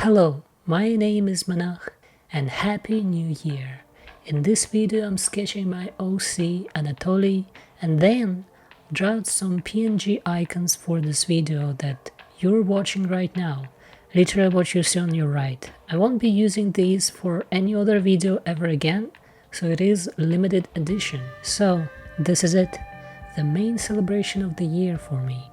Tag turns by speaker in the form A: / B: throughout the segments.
A: Hello, my name is Manach and Happy New Year. In this video I'm sketching my OC Anatoly and then draw some PNG icons for this video that you're watching right now. Literally what you see on your right. I won't be using these for any other video ever again, so it is limited edition. So this is it, the main celebration of the year for me.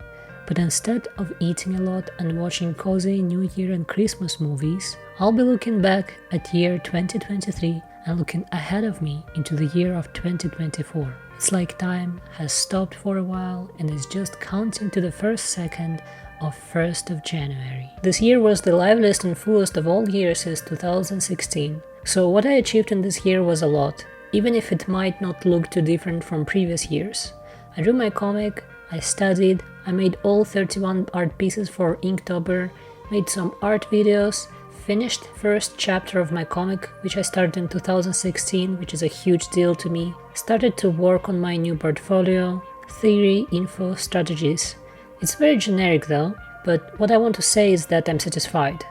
A: But instead of eating a lot and watching cozy New Year and Christmas movies, I'll be looking back at year 2023 and looking ahead of me into the year of 2024. It's like time has stopped for a while and is just counting to the first second of 1st of January. This year was the liveliest and fullest of all years since 2016. So what I achieved in this year was a lot, even if it might not look too different from previous years. I drew my comic, I studied, I made all 31 art pieces for Inktober, made some art videos, finished first chapter of my comic, which I started in 2016, which is a huge deal to me, started to work on my new portfolio, theory, info, strategies. It's very generic though, but what I want to say is that I'm satisfied.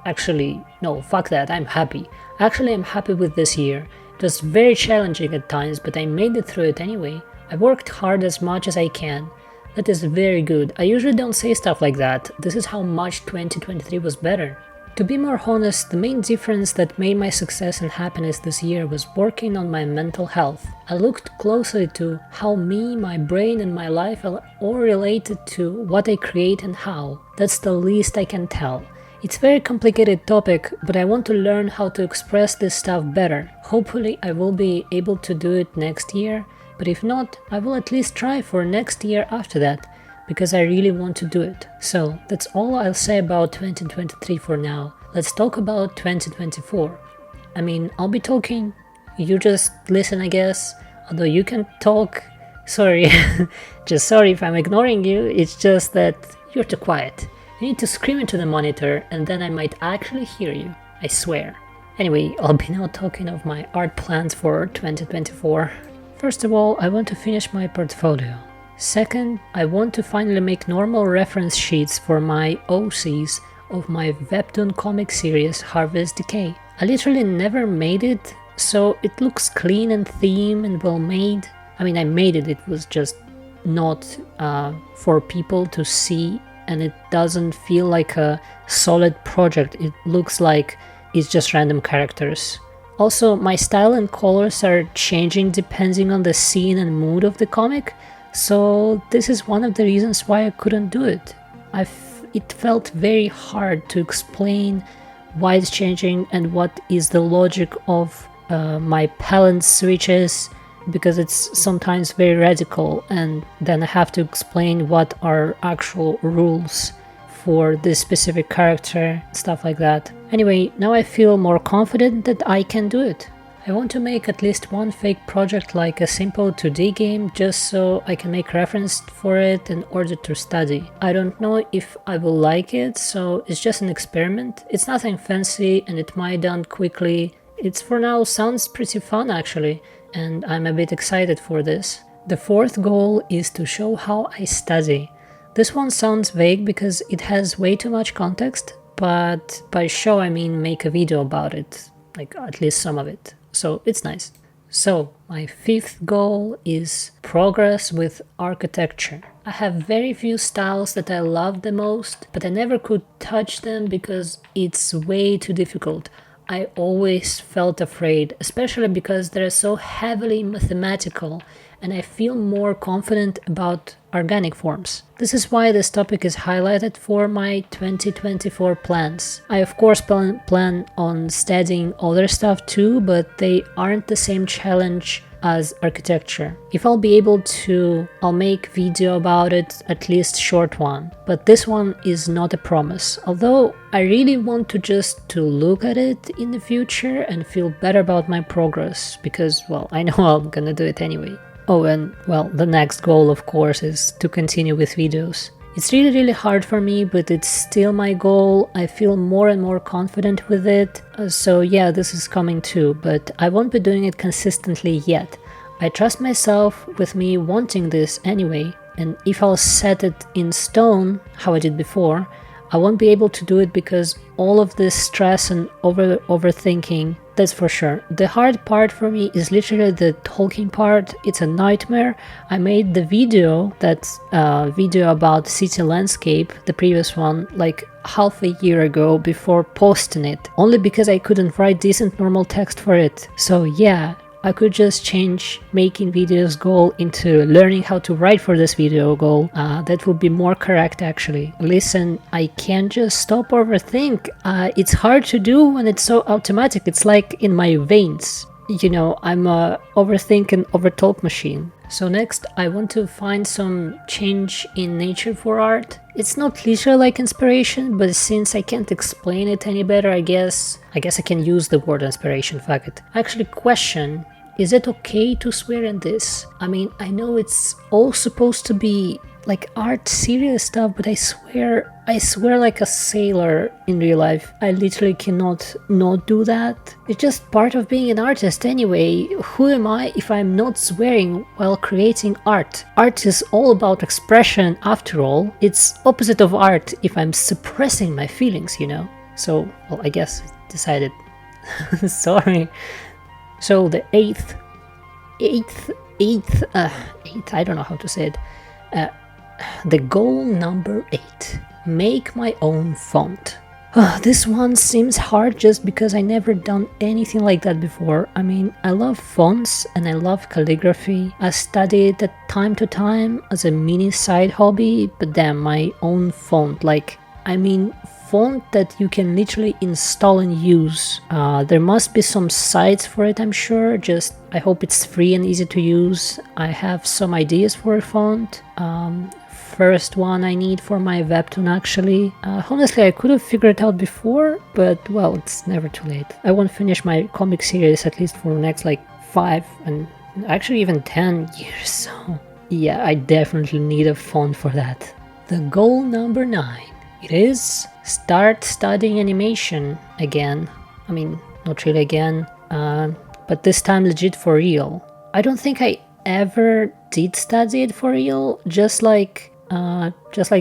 A: Actually, no, fuck that, I'm happy. Actually, I'm happy with this year. It was very challenging at times, but I made it through it anyway. I worked hard as much as I can. That is very good. I usually don't say stuff like that. This is how much 2023 was better. To be more honest, the main difference that made my success and happiness this year was working on my mental health. I looked closely to how me, my brain and my life are all related to what I create and how. That's the least I can tell. It's a very complicated topic, but I want to learn how to express this stuff better. Hopefully I will be able to do it next year. But if not, I will at least try for next year after that, because I really want to do it. So that's all I'll say about 2023 for now. Let's talk about 2024. I mean, I'll be talking, you just listen I guess, although you can talk. Sorry, just sorry if I'm ignoring you, it's just that you're too quiet. You need to scream into the monitor and then I might actually hear you, I swear. Anyway, I'll be now talking of my art plans for 2024. First of all, I want to finish my portfolio. Second, I want to finally make normal reference sheets for my OCs of my webtoon comic series Harvest Decay. I literally never made it, so it looks clean and themed and well made. I mean, I made it, it was just not for people to see, and it doesn't feel like a solid project. It looks like it's just random characters. Also, my style and colors are changing depending on the scene and mood of the comic, so this is one of the reasons why I couldn't do it. It felt very hard to explain why it's changing and what is the logic of my palette switches, because it's sometimes very radical and then I have to explain what are actual rules for this specific character, stuff like that. Anyway, now I feel more confident that I can do it. I want to make at least one fake project like a simple 2D game just so I can make reference for it in order to study. I don't know if I will like it, so it's just an experiment. It's nothing fancy and it might done quickly. It's for now sounds pretty fun actually, and I'm a bit excited for this. The fourth goal is to show how I study. This one sounds vague because it has way too much context, but by show I mean make a video about it, like at least some of it, so it's nice. So my fifth goal is progress with architecture. I have very few styles that I love the most, but I never could touch them because it's way too difficult. I always felt afraid, especially because they're so heavily mathematical, and I feel more confident about organic forms. This is why this topic is highlighted for my 2024 plans. I of course plan on studying other stuff too, but they aren't the same challenge as architecture. If I'll be able to, I'll make video about it, at least short one. But this one is not a promise, although I really want to just to look at it in the future and feel better about my progress, because, well, I know I'm gonna do it anyway. Oh, and, well, the next goal, of course, is to continue with videos. It's really hard for me, but it's still my goal. I feel more and more confident with it. So yeah, this is coming too, but I won't be doing it consistently yet. I trust myself with me wanting this anyway, and if I'll set it in stone, how I did before, I won't be able to do it because all of this stress and overthinking, that's for sure. The hard part for me is literally the talking part. It's a nightmare. I made the video, video about city landscape, the previous one, like half a year ago before posting it, only because I couldn't write decent normal text for it. So yeah, I could just change making videos goal into learning how to write for this video goal. That would be more correct actually. Listen, I can't just stop overthink. It's hard to do when it's so automatic. It's like in my veins. You know, I'm a overthink and overtalk machine. So next, I want to find some change in nature for art. It's not literal like inspiration, but since I can't explain it any better, I guess I can use the word inspiration, fuck it. Actually question, is it okay to swear in this? I mean, I know it's all supposed to be like art serious stuff, but I swear like a sailor in real life. I literally cannot not do that. It's just part of being an artist anyway. Who am I if I'm not swearing while creating art? Art is all about expression after all. It's opposite of art if I'm suppressing my feelings, you know? So, well, I guess I decided. Sorry. So the eighth, I don't know how to say it. The goal number 8, make my own font. This one seems hard just because I never done anything like that before. I mean, I love fonts and I love calligraphy. I study it at time to time as a mini side hobby, but damn, my own font, like, I mean, font that you can literally install and use. There must be some sites for it, I'm sure. Just I hope it's free and easy to use. I have some ideas for a font. First one I need for my webtoon actually. Honestly, I could have figured it out before, but well, it's never too late. I won't finish my comic series at least for the next like 5 and actually even 10 years, so yeah, I definitely need a font for that. The goal number 9. It is start studying animation again. I mean, not really again, but this time legit for real. I don't think I ever did study it for real, just like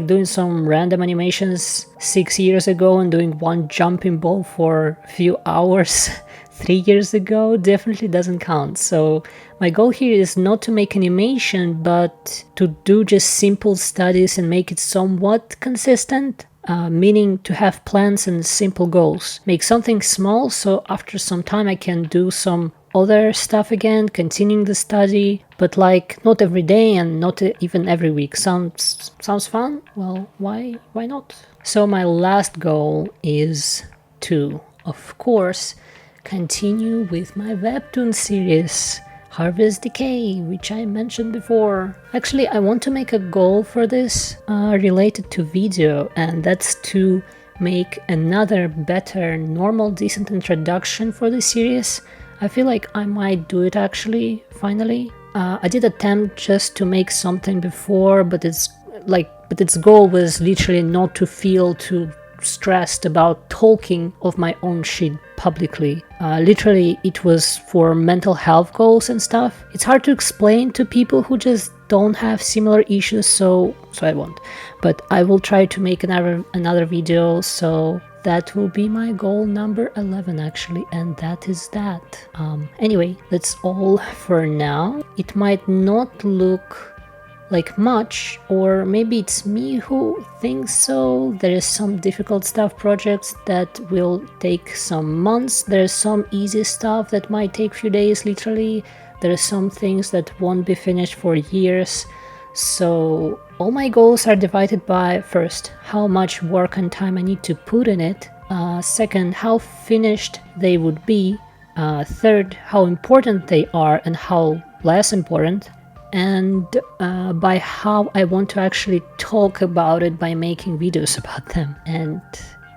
A: doing some random animations 6 years ago and doing one jumping ball for a few hours 3 years ago definitely doesn't count. So my goal here is not to make animation, but to do just simple studies and make it somewhat consistent. Meaning to have plans and simple goals. Make something small so after some time I can do some other stuff again, continuing the study, but like not every day and not even every week. Sounds fun? Well, why not? So my last goal is to, of course, continue with my webtoon series. Harvest Decay, which I mentioned before. Actually, I want to make a goal for this related to video, and that's to make another better, normal, decent introduction for the series. I feel like I might do it actually, finally. I did attempt just to make something before, but its goal was literally not to feel too stressed about talking of my own shit publicly. Literally, it was for mental health goals and stuff. It's hard to explain to people who just don't have similar issues, so I won't. But I will try to make another video, so that will be my goal number 11 actually, and that is that. Anyway, that's all for now. It might not look like much, or maybe it's me who thinks so. There is some difficult stuff projects that will take some months. There's some easy stuff that might take few days literally. There are some things that won't be finished for years. So all my goals are divided by, first, how much work and time I need to put in it. Second, how finished they would be. Third, how important they are and how less important. And by how I want to actually talk about it by making videos about them. And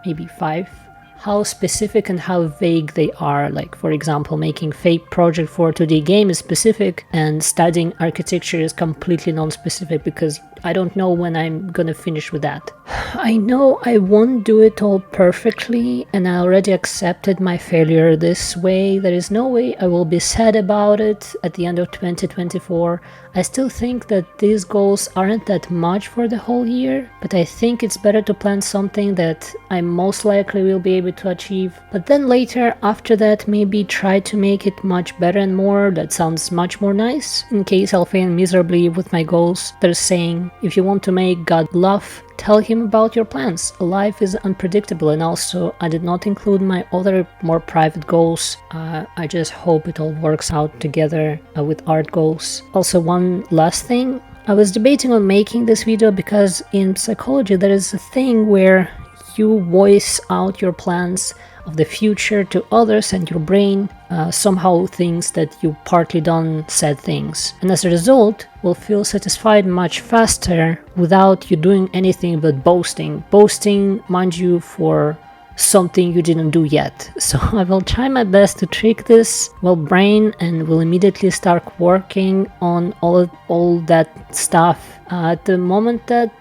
A: maybe 5, how specific and how vague they are. Like, for example, making fake project for a 2D game is specific, and studying architecture is completely non-specific because I don't know when I'm gonna finish with that. I know I won't do it all perfectly, and I already accepted my failure this way. There is no way I will be sad about it at the end of 2024. I still think that these goals aren't that much for the whole year, but I think it's better to plan something that I most likely will be able to achieve. But then later, after that, maybe try to make it much better and more. That sounds much more nice. In case I'll fail miserably with my goals, there's saying, if you want to make God laugh, tell him about your plans. Life is unpredictable, and also I did not include my other more private goals. I just hope it all works out together with art goals. Also, one last thing. I was debating on making this video because in psychology there is a thing where you voice out your plans of the future to others, and your brain somehow thinks that you partly done said things, and as a result will feel satisfied much faster without you doing anything but boasting, mind you, for something you didn't do yet. So I will try my best to trick this brain, and will immediately start working on all that stuff at the moment that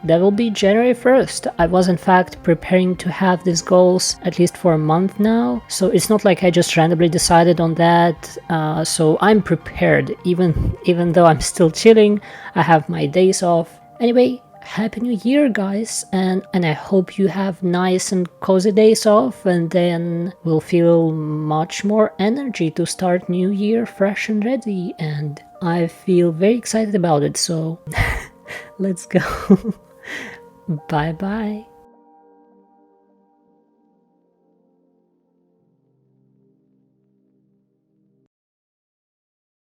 A: will be January 1st. I was in fact preparing to have these goals at least for a month now, so it's not like I just randomly decided on that. So I'm prepared, even though I'm still chilling. I have my days off. Anyway, Happy New Year, guys, and I hope you have nice and cozy days off, and then we'll feel much more energy to start New Year fresh and ready, and I feel very excited about it, so let's go. Bye bye.